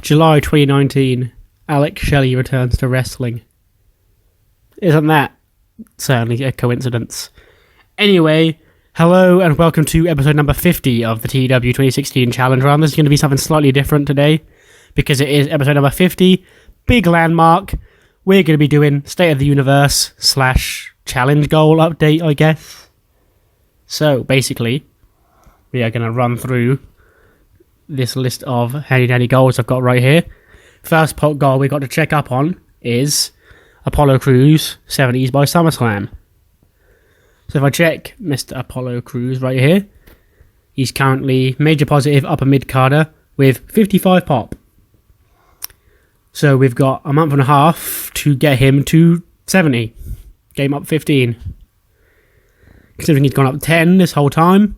July 2019, Alex Shelley returns to wrestling. Isn't that certainly a coincidence? Anyway, hello and welcome to episode number 50 of the TEW 2016 Challenge Run. This is going to be something slightly different today, because it is episode number 50, big landmark. We're going to be doing State of the Universe / challenge goal update, I guess. So, basically, we are going to run through this list of handy-dandy goals I've got right here. First pot goal we got to check up on is Apollo Crews 70s by SummerSlam. So if I check Mr. Apollo Crews right here, he's currently major positive upper mid-carder with 55 pop. So we've got a month and a half to get him to 70. Game up 15. Considering he's gone up 10 this whole time,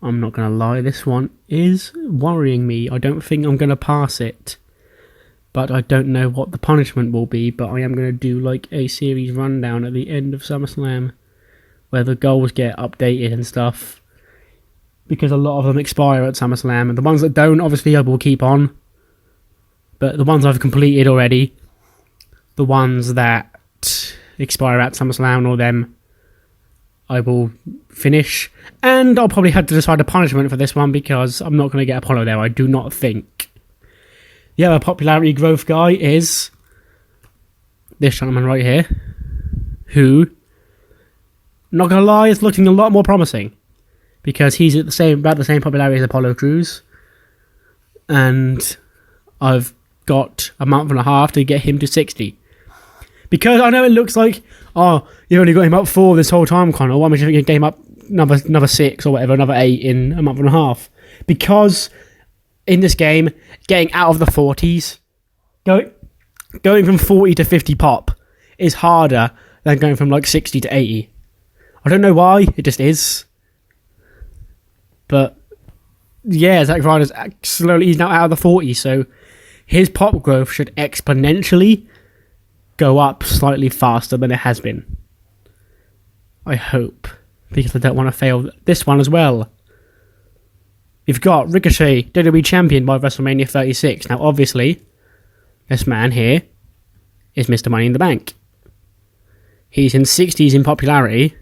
I'm not going to lie, this one is worrying me. I don't think I'm going to pass it. But I don't know what the punishment will be, but I am going to do like a series rundown at the end of SummerSlam, where the goals get updated and stuff. Because a lot of them expire at SummerSlam, and the ones that don't, obviously I will keep on. But the ones I've completed already, the ones that expire at SummerSlam or them, I will finish. And I'll probably have to decide a punishment for this one, because I'm not going to get Apollo there, I do not think. The other popularity growth guy is this gentleman right here, who, not going to lie, is looking a lot more promising, because he's at about the same popularity as Apollo Crews, and I've got a month and a half to get him to 60. Because I know it looks like, oh, you've only got him up 4 this whole time, Connor. Why would you think you get him up another 6 or whatever, another 8 in a month and a half? Because in this game, getting out of the 40s, going from 40 to 50 pop is harder than going from like 60 to 80. I don't know why, it just is. But yeah, Zack Ryder's slowly, he's now out of the 40s, so his pop growth should exponentially go up slightly faster than it has been. I hope, because I don't want to fail this one as well. We've got Ricochet, WWE Champion by WrestleMania 36. Now, obviously, this man here is Mr. Money in the Bank. He's in 60s in popularity,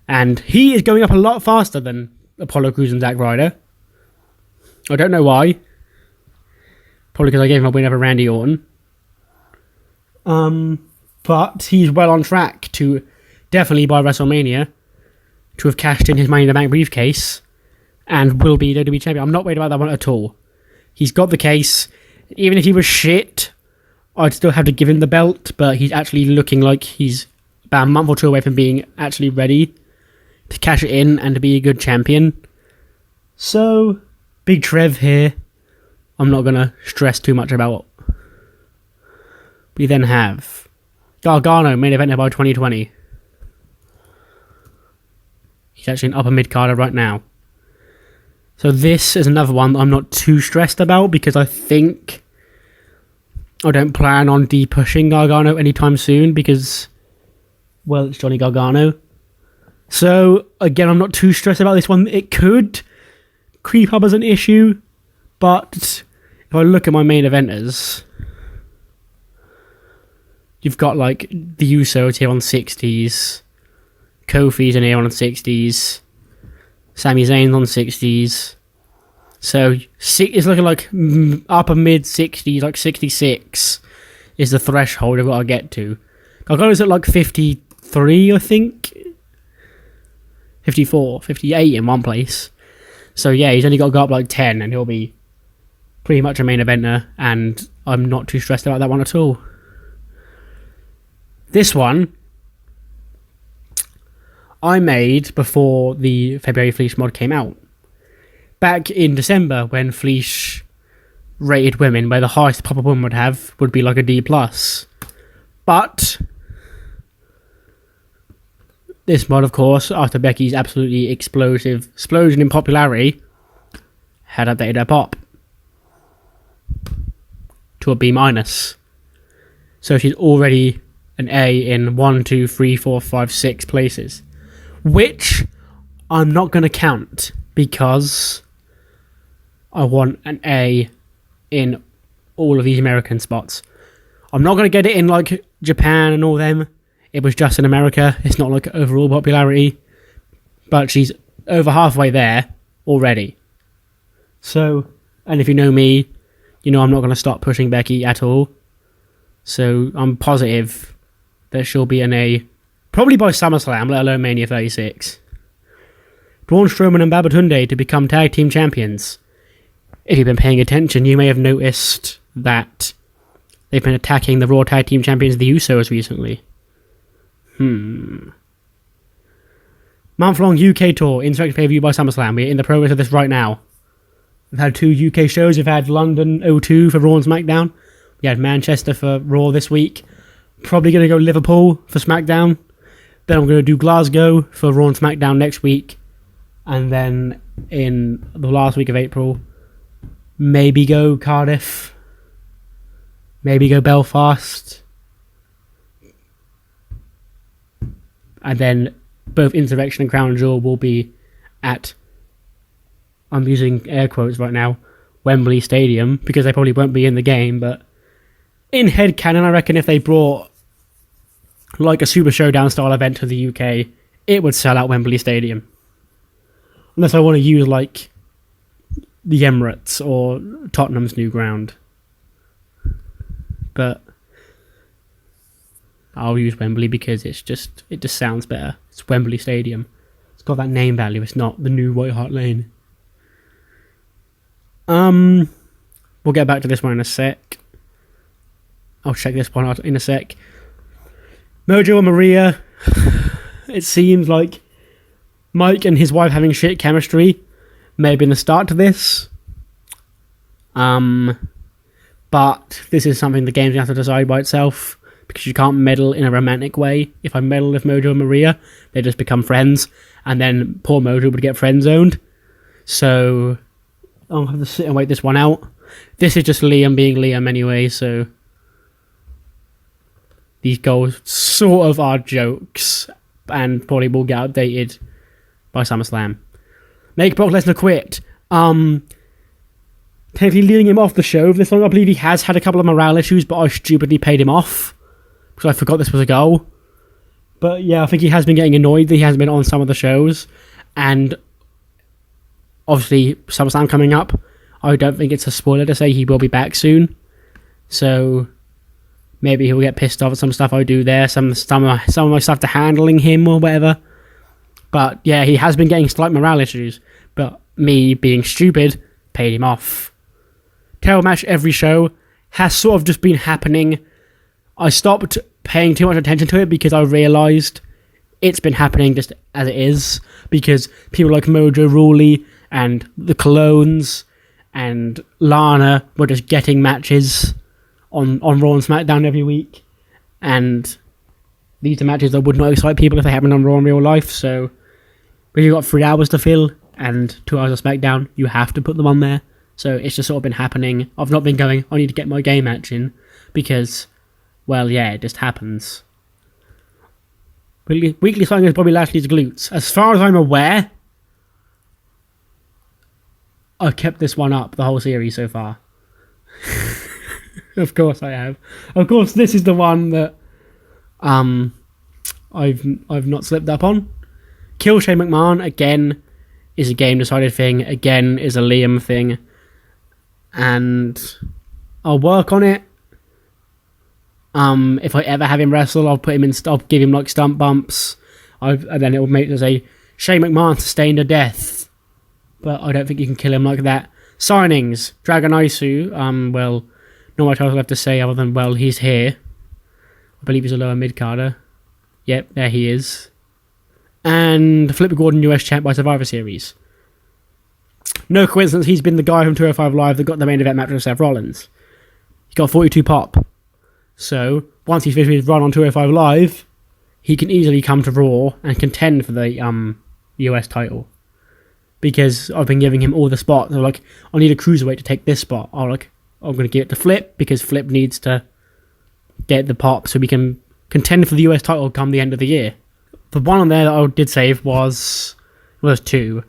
and he is going up a lot faster than Apollo Crews and Zack Ryder. I don't know why. Probably because I gave him a win over Randy Orton. But he's well on track to definitely by WrestleMania to have cashed in his Money in the Bank briefcase and will be WWE Champion. I'm not worried about that one at all. He's got the case. Even if he was shit, I'd still have to give him the belt, but he's actually looking like he's about a month or 2 away from being actually ready to cash it in and to be a good champion. So, Big Trev here. I'm not going to stress too much about. We then have Gargano, main eventer by 2020. He's actually an upper mid-carder right now. So this is another one that I'm not too stressed about, because I think I don't plan on de-pushing Gargano anytime soon, because, well, it's Johnny Gargano. So, again, I'm not too stressed about this one. It could creep up as an issue, but if I look at my main eventers, you've got, like, the Usos here on 60s, Kofi's in here on 60s, Sami Zayn's on 60s, so it's looking like upper mid-60s, like 66 is the threshold I've got to get to. Gargano's at like 53, I think, 54, 58 in one place. So yeah, he's only got to go up like 10 and he'll be pretty much a main eventer, and I'm not too stressed about that one at all. This one I made before the February Fleece mod came out. Back in December, when Fleece rated women, where the highest pop a woman would be like a D+. But this mod, of course, after Becky's absolutely explosion in popularity, had updated her pop to a B-. So she's already an A in 1, 2, 3, 4, 5, 6 places, which I'm not going to count because I want an A in all of these American spots. I'm not going to get it in like Japan and all them. It was just in America. It's not like overall popularity. But she's over halfway there already. So, and if you know me, you know I'm not going to stop pushing Becky at all. So I'm positive that she'll be an A, probably by SummerSlam, let alone Mania 36. Braun Strowman and Babatunde to become tag team champions. If you've been paying attention, you may have noticed that they've been attacking the Raw Tag Team Champions, the Usos, recently. Month-long UK tour, Insurrection pay-per-view by SummerSlam. We're in the progress of this right now. We've had 2 UK shows. We've had London 02 for Raw and SmackDown. We had Manchester for Raw this week. Probably going to go Liverpool for SmackDown. Then I'm going to do Glasgow for Raw and SmackDown next week. And then in the last week of April, maybe go Cardiff. Maybe go Belfast. And then both Insurrection and Crown Jewel will be at, I'm using air quotes right now, Wembley Stadium, because they probably won't be in the game, but in headcanon, I reckon if they brought like a Super Showdown style event to the UK, it would sell out Wembley Stadium. Unless I want to use like the Emirates or Tottenham's new ground. But I'll use Wembley because it just sounds better. It's Wembley Stadium. It's got that name value. It's not the new White Hart Lane. We'll get back to this one in a sec. I'll check this one out in a sec. Mojo and Maria. It seems like Mike and his wife having shit chemistry may have been the start to this. But this is something the game's going to have to decide by itself, because you can't meddle in a romantic way. If I meddle with Mojo and Maria, they just become friends, and then poor Mojo would get friend-zoned. So I'll have to sit and wait this one out. This is just Liam being Liam anyway, so these goals sort of are jokes, and probably will get updated by SummerSlam. Make Brock Lesnar quit. Technically leading him off the show. This one, I believe he has had a couple of morale issues, but I stupidly paid him off because I forgot this was a goal. But yeah, I think he has been getting annoyed that he hasn't been on some of the shows. And obviously, SummerSlam coming up. I don't think it's a spoiler to say he will be back soon. So maybe he'll get pissed off at some stuff I do there. Some of my stuff to handling him or whatever. But yeah, he has been getting slight morale issues. But me being stupid paid him off. Title match every show has sort of just been happening. I stopped paying too much attention to it because I realised it's been happening just as it is. Because people like Mojo Rawley and the Colones and Lana were just getting matches on Raw and SmackDown every week. And these are matches that would not excite people if they happened on Raw in real life. So when you've got 3 hours to fill and 2 hours of SmackDown, you have to put them on there. So it's just sort of been happening. I've not been going, I need to get my game match in, because, well, yeah, it just happens. Weekly signing is Bobby Lashley's glutes. As far as I'm aware, I've kept this one up the whole series so far. Of course I have. Of course, this is the one that I've not slipped up on. Kill Shane McMahon, again, is a game decided thing. Again, is a Liam thing. And I'll work on it. If I ever have him wrestle, I'll put him in. I'll give him like stump bumps. And then it will make us a Shane McMahon sustained a death. But I don't think you can kill him like that. Signings: Dragon Isu. Well, not much else left to say other than, well, he's here. I believe he's a lower mid carder. Yep, there he is. And Flip Gordon, US champ by Survivor Series. No coincidence, he's been the guy from 205 Live that got the main event match with Seth Rollins. He got 42 pop. So, once he's finished his run on 205 Live, he can easily come to Raw and contend for the US title. Because I've been giving him all the spots. They're like, I need a cruiserweight to take this spot. I'm going to give it to Flip, because Flip needs to get the pop so we can contend for the US title come the end of the year. The one on there that I did save was 2.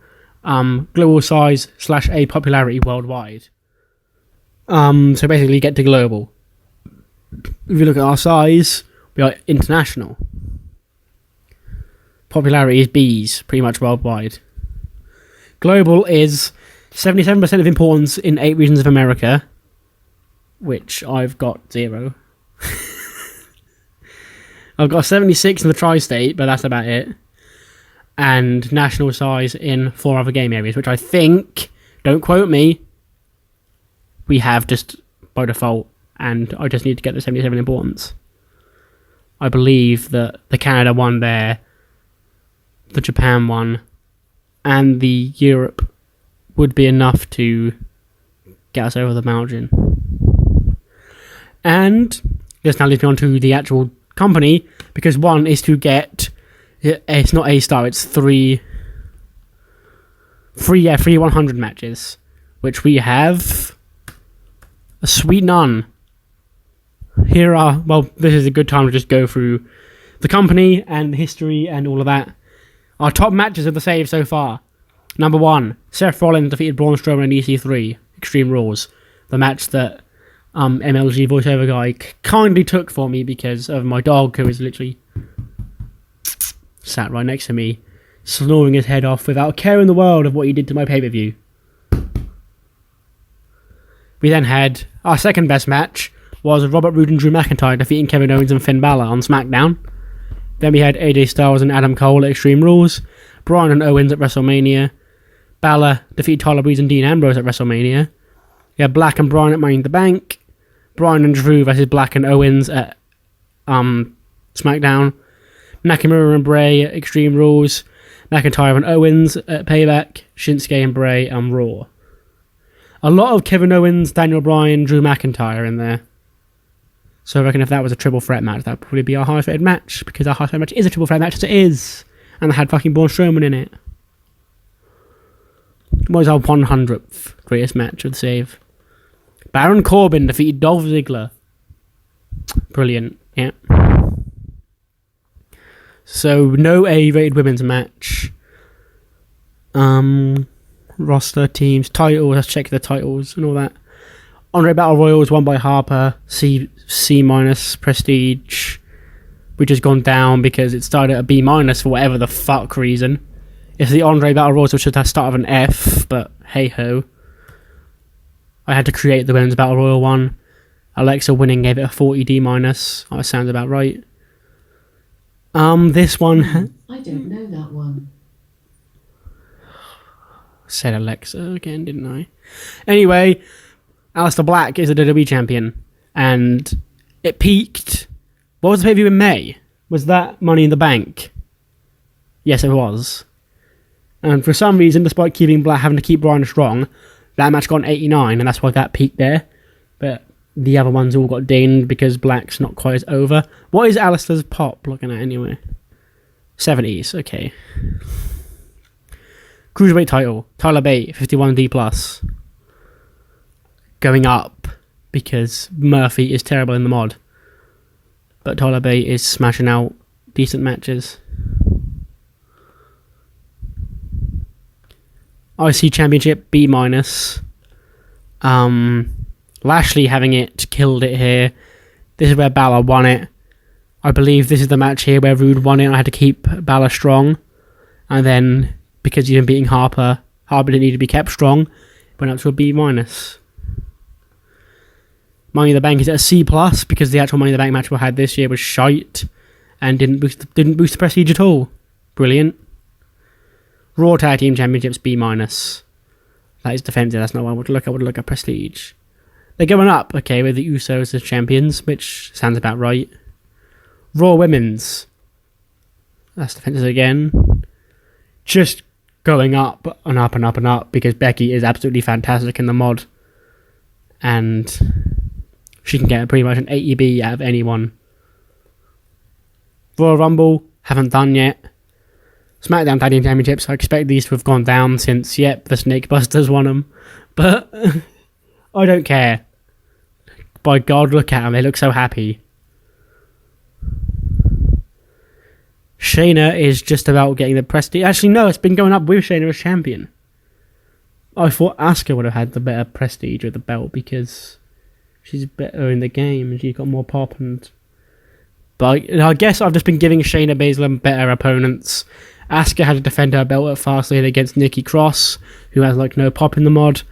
global size / a popularity worldwide. So basically get to global. If you look at our size, we are international. Popularity is B's, pretty much worldwide. Global is 77% of importance in 8 regions of America, which I've got 0. I've got 76 in the tri-state, but that's about it. And national size in 4 other game areas, which I think, don't quote me, we have just by default, and I just need to get the 77 importance. I believe that the Canada one there, the Japan one, and the Europe would be enough to get us over the margin. And this now leads me on to the actual company, because one is to get, it's not A star, it's three 100 matches, which we have a sweet none. Here are, well, this is a good time to just go through the company and the history and all of that. Our top matches of the save so far. Number 1, Seth Rollins defeated Braun Strowman in EC3, Extreme Rules. The match that MLG voiceover guy kindly took for me because of my dog, who is literally sat right next to me, snoring his head off without a care in the world of what he did to my pay-per-view. We then had our second best match, was Robert Roode and Drew McIntyre defeating Kevin Owens and Finn Balor on SmackDown. Then we had AJ Styles and Adam Cole at Extreme Rules, Bryan and Owens at WrestleMania, Balor defeated Tyler Breeze and Dean Ambrose at WrestleMania. We had Black and Bryan at Money in the Bank, Bryan and Drew versus Black and Owens at SmackDown, Nakamura and Bray at Extreme Rules, McIntyre and Owens at Payback, Shinsuke and Bray on Raw. A lot of Kevin Owens, Daniel Bryan, Drew McIntyre in there. So I reckon if that was a triple threat match, that would probably be our highest rated match, because our highest rated match is a triple threat match, as it is. And they had fucking Braun Strowman in it. What was our 100th greatest match of the save? Baron Corbin defeated Dolph Ziggler. Brilliant, yeah. So, no A-rated women's match. Roster, teams, titles, let's check the titles and all that. Andre Battle Royal was won by Harper, C- prestige, which has gone down because it started at a B- for whatever the fuck reason. It's the Andre Battle Royal, which should have started with an F, but hey ho. I had to create the Women's Battle Royal one. Alexa winning gave it a 40 D-. Oh, that sounds about right. This one... I don't know that one. Said Alexa again, didn't I? Anyway, Aleister Black is a WWE champion, and it peaked... What was the pay-per-view in May? Was that Money in the Bank? Yes, it was. And for some reason, despite keeping Black having to keep Bryan strong, that match got an 89, and that's why that peaked there. But the other ones all got dinged because Black's not quite as over. What is Aleister's pop looking at anyway? 70s, okay. Cruiserweight title, Tyler Bate, 51D+. Going up because Murphy is terrible in the mod. But Tyler Bate is smashing out decent matches. IC Championship, B-. Lashley having it, killed it here. This is where Balor won it. I believe this is the match here where Roode won it. I had to keep Balor strong. And then, because he's been beating Harper didn't need to be kept strong. Went up to a B-. Money in the Bank is at a C+, because the actual Money in the Bank match we had this year was shite. And didn't boost the prestige at all. Brilliant. Raw Tag Team Championships, B-. That is defensive, that's not what I would look at. I would look at prestige. They're going up, okay, with the Usos as champions, which sounds about right. Raw Women's. That's defensive again. Just going up and up and up and up, because Becky is absolutely fantastic in the mod. And she can get pretty much an 80B out of anyone. Royal Rumble, haven't done yet. SmackDown Tag Team Championships, I expect these to have gone down since, yep, the Snake Busters won them. But I don't care. By God, look at them, they look so happy. Shayna is just about getting the prestige. Actually, no, it's been going up with Shayna as champion. I thought Asuka would have had the better prestige with the belt because she's better in the game and she's got more pop. But I guess I've just been giving Shayna Baszler better opponents. Asuka had to defend her belt at Fastlane against Nikki Cross, who has like no pop in the mod.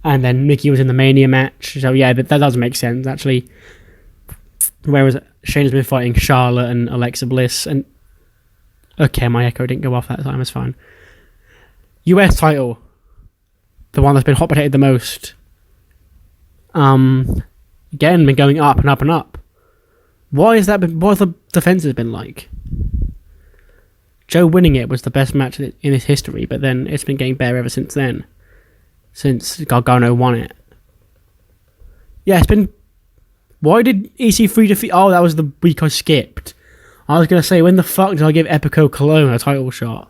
And then Nikki was in the Mania match. So yeah, that does make sense actually. Whereas Shayna's been fighting Charlotte and Alexa Bliss. And okay, my echo didn't go off that time, it's fine. US title. The one that's been hot potatoed the most. Again, been going up and up and up. What have the defenses been like? Joe winning it was the best match in its history, but then it's been getting better ever since then. Since Gargano won it. Yeah, it's been... Why did EC3 defeat... Oh, that was the week I skipped. I was going to say, when the fuck did I give Epico Cologne a title shot?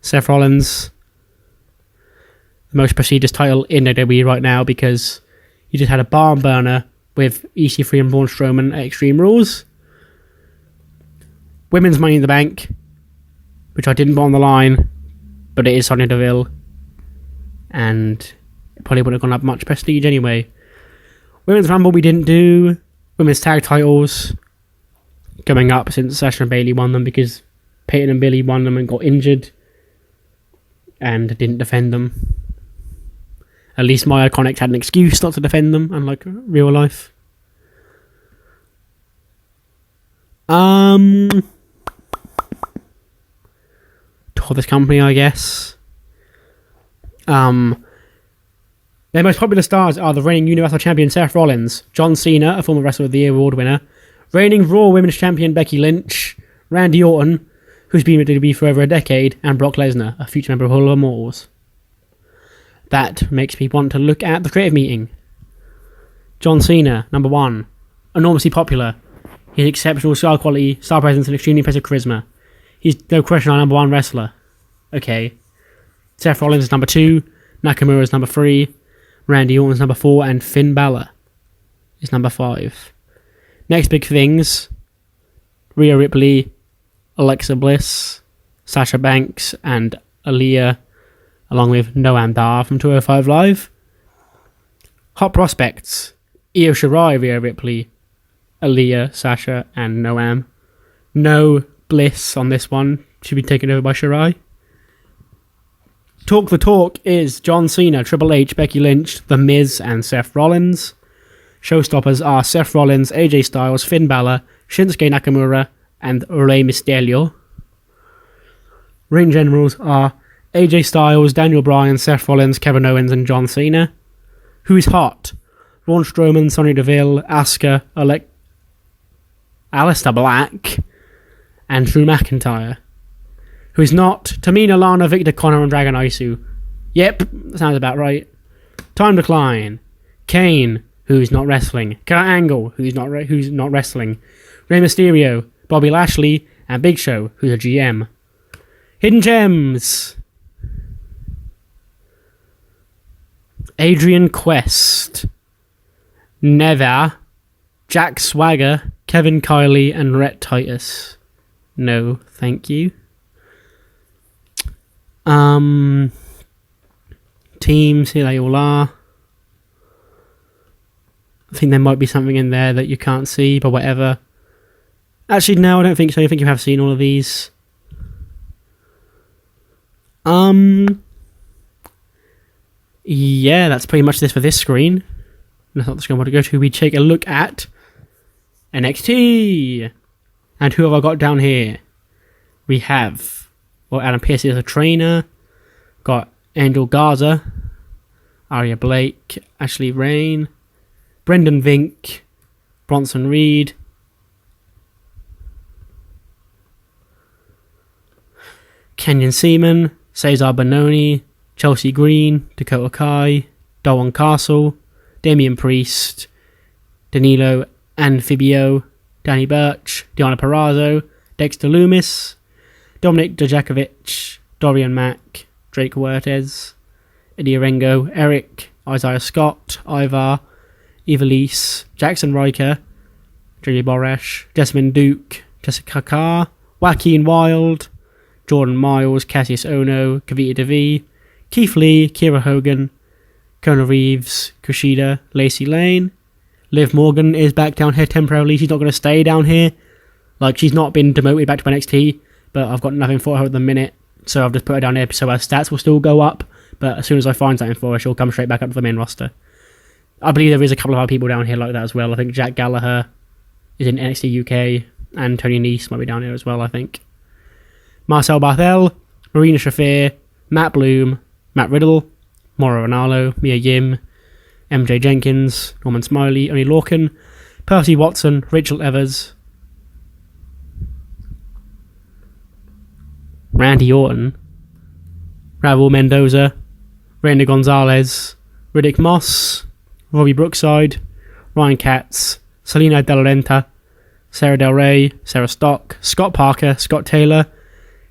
Seth Rollins, the most prestigious title in WWE right now because he just had a barn burner with EC3 and Braun Strowman at Extreme Rules. Women's Money in the Bank, which I didn't put on the line, but it is Sonya Deville, and it probably wouldn't have gone up much prestige anyway. Women's Rumble we didn't do. Women's Tag Titles coming up since Sasha and Bayley won them because Peyton and Billy won them and got injured and didn't defend them. At least my Iconics had an excuse not to defend them, unlike real life. For this company, I guess. Their most popular stars are the reigning Universal Champion Seth Rollins, John Cena, a former Wrestler of the Year award winner, reigning Raw Women's Champion Becky Lynch, Randy Orton, who's been with WWE for over a decade, and Brock Lesnar, a future member of Hall of Immortals. That makes me want to look at the creative meeting. John Cena, number 1. Enormously popular. He has exceptional star quality, star presence, and extremely impressive charisma. He's no question our number 1 wrestler. Okay. Seth Rollins is number 2. Nakamura is number 3. Randy Orton is number 4. And Finn Balor is number 5. Next big things. Rhea Ripley, Alexa Bliss, Sasha Banks, and Aaliyah, along with Noam Dar from 205 Live. Hot prospects. Io Shirai, Rhea Ripley, Aaliyah, Sasha, and Noam. No Bliss on this one. Should be taken over by Shirai. Talk the Talk is John Cena, Triple H, Becky Lynch, The Miz, and Seth Rollins. Showstoppers are Seth Rollins, AJ Styles, Finn Balor, Shinsuke Nakamura, and Rey Mysterio. Ring generals are AJ Styles, Daniel Bryan, Seth Rollins, Kevin Owens, and John Cena. Who's hot? Braun Strowman, Sonya Deville, Asuka, Aleister Black, and Drew McIntyre. Who's not? Tamina, Lana, Victor Connor, and Dragon Isu. Yep, that sounds about right. Time Decline. Kane, who's not wrestling. Kurt Angle, who's not wrestling. Rey Mysterio, Bobby Lashley, and Big Show, who's a GM. Hidden Gems. Adrian Quest. Never. Jack Swagger, Kevin Kiley, and Rhett Titus. No, thank you. Teams, here they all are. I think there might be something in there that you can't see, but whatever. Actually, no, I don't think so. I think you have seen all of these. Yeah, that's pretty much this for this screen. That's not the screen I want to go to. We take a look at NXT. And who have I got down here? We have, well, Adam Pearce is a trainer. Got Angel Garza, Arya Blake, Ashley Rain, Brendan Vink, Bronson Reed, Kenyon Seaman, Cesar Bononi, Chelsea Green, Dakota Kai, Darwin Castle, Damian Priest, Danilo Anfibio, Danny Burch, Deanna Purrazzo, Dexter Loomis, Dominic Dijakovic, Dorian Mack, Drake Huertes, Eddie Orengo, Eric, Isaiah Scott, Ivar, Evilise, Jackson Riker, Julie Boresh, Jessamine Duke, Jessica Carr, Joaquin Wild, Jordan Miles, Cassius Ono, Kavita Devi, Keith Lee, Kira Hogan, Kona Reeves, Kushida, Lacey Lane. Liv Morgan is back down here temporarily. She's not going to stay down here. Like, she's not been demoted back to NXT, but I've got nothing for her at the minute, so I've just put her down here so her stats will still go up, but as soon as I find something for her, she'll come straight back up to the main roster. I believe there is a couple of other people down here like that as well. I think Jack Gallagher is in NXT UK, and Tony Nese might be down here as well, I think. Marcel Barthel, Marina Shafir, Matt Bloom, Matt Riddle, Mauro Ranallo, Mia Yim, MJ Jenkins, Norman Smiley, Oni Lorcan, Percy Watson, Rachel Evers, Randy Orton, Raul Mendoza, Reina Gonzalez, Riddick Moss, Robbie Brookside, Ryan Katz, Selena De La Renta, Sarah Del Rey, Sarah Stock, Scott Parker, Scott Taylor,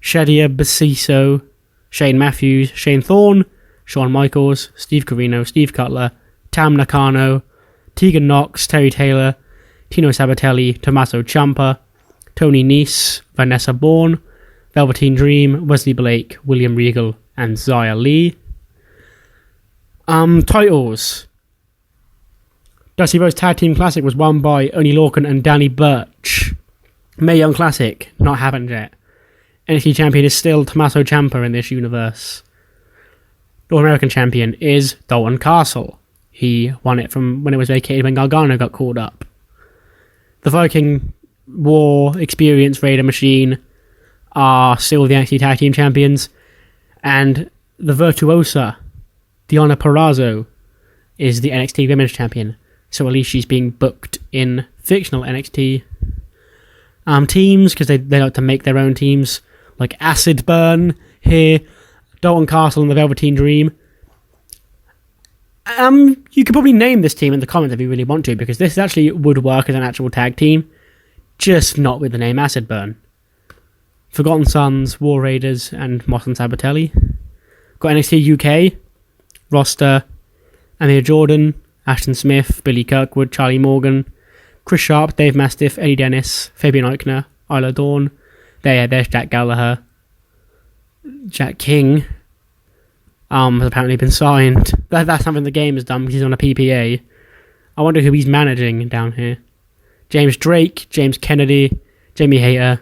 Shadia Basiso, Shane Matthews, Shane Thorne, Shawn Michaels, Steve Corino, Steve Cutler, Tam Nakano, Tegan Knox, Terry Taylor, Tino Sabatelli, Tommaso Ciampa, Tony Nese, Vanessa Bourne, Velveteen Dream, Wesley Blake, William Regal, and Xia Li. Titles. Dusty Rhodes Tag Team Classic was won by Oni Lorcan and Danny Burch. Mae Young Classic, not happened yet. NXT Champion is still Tommaso Ciampa in this universe. North American Champion is Dalton Castle. He won it from when it was vacated when Gargano got called up. The Viking War, Experience, Raider Machine are still the NXT Tag Team Champions. And the Virtuosa, Deonna Purrazzo, is the NXT Women's Champion. So at least she's being booked in fictional NXT teams, because they like to make their own teams. Like Acid Burn here, Dalton Castle and the Velveteen Dream. You could probably name this team in the comments if you really want to, because this actually would work as an actual tag team, just not with the name Acid Burn. Forgotten Sons, War Raiders, and Moss and Sabatelli. Got NXT UK roster: Amir Jordan, Ashton Smith, Billy Kirkwood, Charlie Morgan, Chris Sharp, Dave Mastiff, Eddie Dennis, Fabian Eichner, Isla Dawn. There's Jack Gallagher. Jack King has apparently been signed. That's something the game has done because he's on a PPA. I wonder who he's managing down here. James Drake, James Kennedy, Jamie Hayter,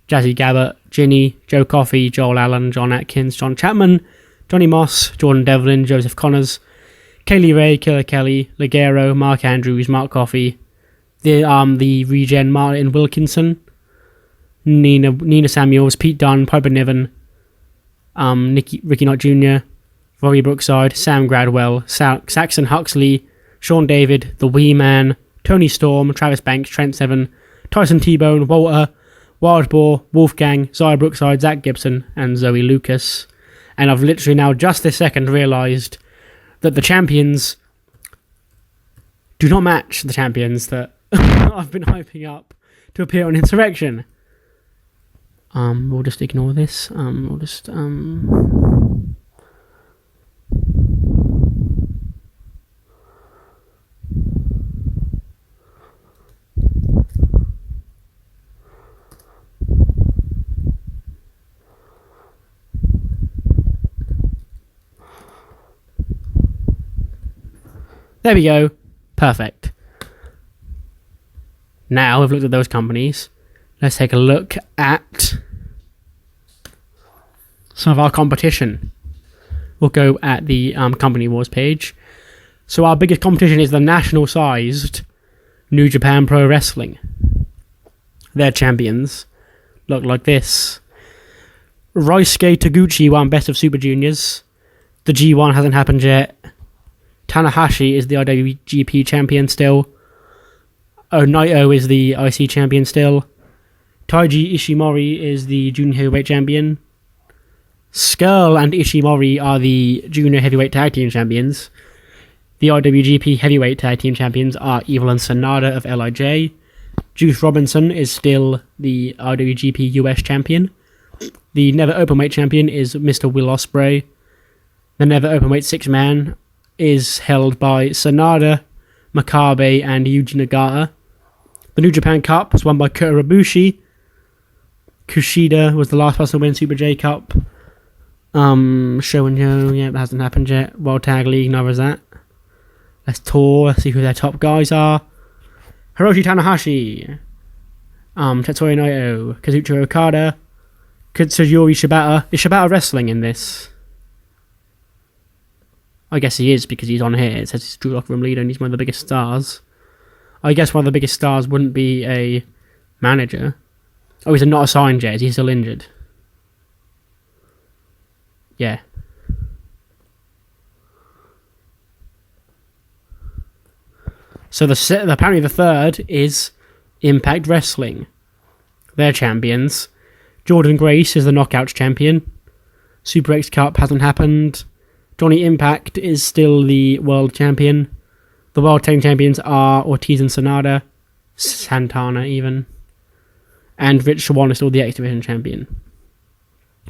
Jazzy Gabbert, Ginny, Joe Coffey, Joel Allen, John Atkins, John Chapman, Johnny Moss, Jordan Devlin, Joseph Connors, Kaylee Ray, Killer Kelly, Ligero, Mark Andrews, Mark Coffey, the Regen Martin Wilkinson, Nina Samuels, Pete Dunne, Piper Niven, Ricky Knott Jr., Robbie Brookside, Sam Gradwell, Saxon Huxley, Sean David, The Wee Man, Tony Storm, Travis Banks, Trent Seven, Tyson T-Bone, Walter, Wild Boar, Wolfgang, Zaya Brookside, Zach Gibson, and Zoe Lucas. And I've literally now just this second realised that the champions do not match the champions that I've been hyping up to appear on Insurrection. We'll just ignore this. There we go. Perfect. Now we've looked at those companies. Let's take a look at some of our competition. We'll go at the Company Wars page. So our biggest competition is the national-sized New Japan Pro Wrestling. Their champions look like this. Ryusuke Taguchi won Best of Super Juniors. The G1 hasn't happened yet. Tanahashi is the IWGP champion still. Naito is the IC champion still. Taiji Ishimori is the junior heavyweight champion. Skrull and Ishimori are the junior heavyweight tag team champions. The IWGP heavyweight tag team champions are Evil and Sonata of LIJ. Juice Robinson is still the IWGP US champion. The Never Openweight champion is Mr. Will Ospreay. The Never Openweight six-man is held by Sonata, Makabe, and Yuji Nagata. The New Japan Cup was won by Kota Ibushi. Kushida was the last person to win Super J Cup. Show and Joe, yeah, that hasn't happened yet. World Tag League, neither is that. Let's tour, let's see who their top guys are. Hiroshi Tanahashi, Tetsuya Naito, Kazuchika Okada, Katsuyori Shibata. Is Shibata wrestling in this? I guess he is because he's on here. It says he's Drew Locker Room leader and he's one of the biggest stars. I guess one of the biggest stars wouldn't be a manager. Oh, he's not assigned yet. Is he still injured? Yeah. So apparently the third is Impact Wrestling. They're champions. Jordan Grace is the Knockouts champion. Super X Cup hasn't happened. Johnny Impact is still the world champion. The world tag champions are Ortiz and Santana even. And Rich Swann is still the X Division champion.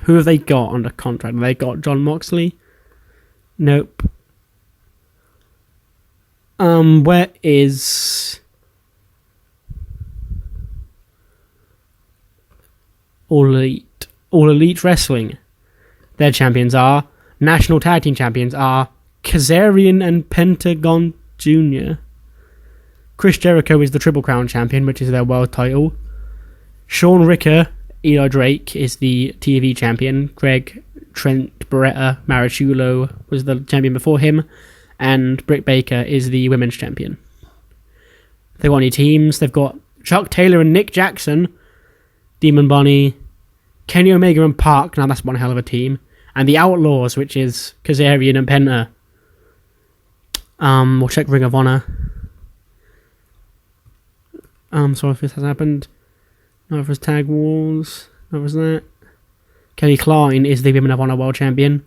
Who have they got under contract? Have they got John Moxley? Nope. Where is All Elite Wrestling? Their champions are National Tag Team champions are Kazarian and Pentagon Jr. Chris Jericho is the Triple Crown champion, which is their world title. Sean Ricker, Eli Drake, is the TV champion. Greg Trent Beretta Marichulo was the champion before him. And Britt Baker is the women's champion. They've got any teams? They've got Chuck Taylor and Nick Jackson, Demon Bunny, Kenny Omega and Park. Now that's one hell of a team. And the Outlaws, which is Kazarian and Penta. We'll check Ring of Honor. Sorry if this has happened. No, if it was Tag Wars. What was that? Kelly Klein is the Women of Honor World Champion.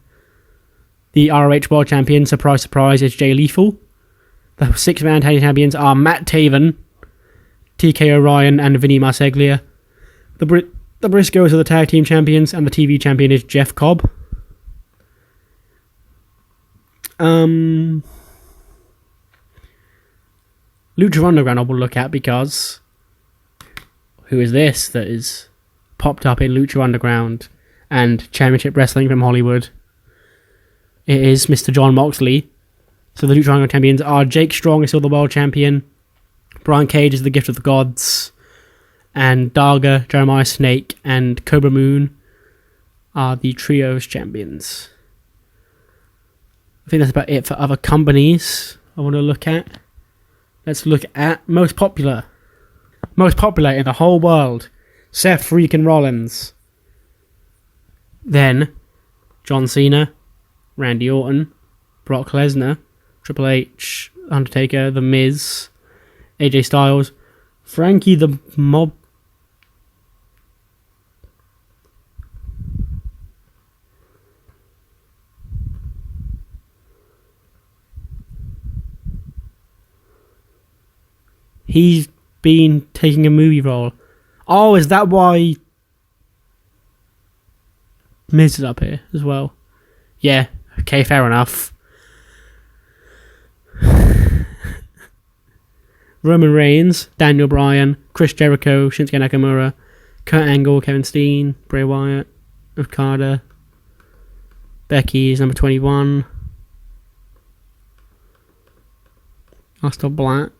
The ROH World Champion, surprise, surprise, is Jay Lethal. The 6-man tag champions are Matt Taven, TK O'Ryan, and Vinny Marseglia. The Briscoes are the tag team champions, and the TV champion is Jeff Cobb. Lucha Underground I will look at because who is this that is popped up in Lucha Underground and Championship Wrestling from Hollywood? It is Mr. John Moxley. So the Lucha Underground champions are Jake Strong is still the world champion. Brian Cage is the Gift of the Gods. And Darga, Jeremiah Snake, and Cobra Moon are the Trios champions. I think that's about it for other companies I want to look at. Let's look at most popular. Most popular in the whole world. Seth freaking Rollins. Then John Cena, Randy Orton, Brock Lesnar, Triple H, Undertaker, The Miz, AJ Styles, Frankie the Mob. He's been taking a movie role. Oh, is that why Miz is up here as well? Yeah, okay, fair enough. Roman Reigns, Daniel Bryan, Chris Jericho, Shinsuke Nakamura, Kurt Angle, Kevin Steen, Bray Wyatt, Okada, Becky is number 21. Aleister Black.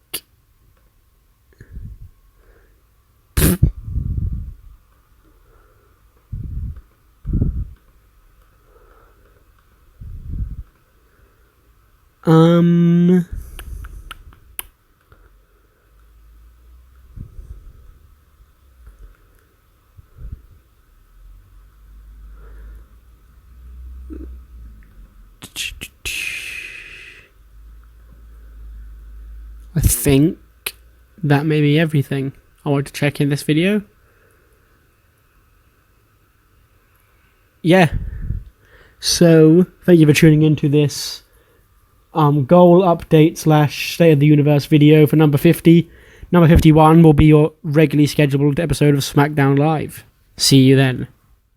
I think that may be everything I want to check in this video. Yeah. So, thank you for tuning into this goal update / State of the Universe video for number 50. Number 51 will be your regularly scheduled episode of SmackDown Live. See you then.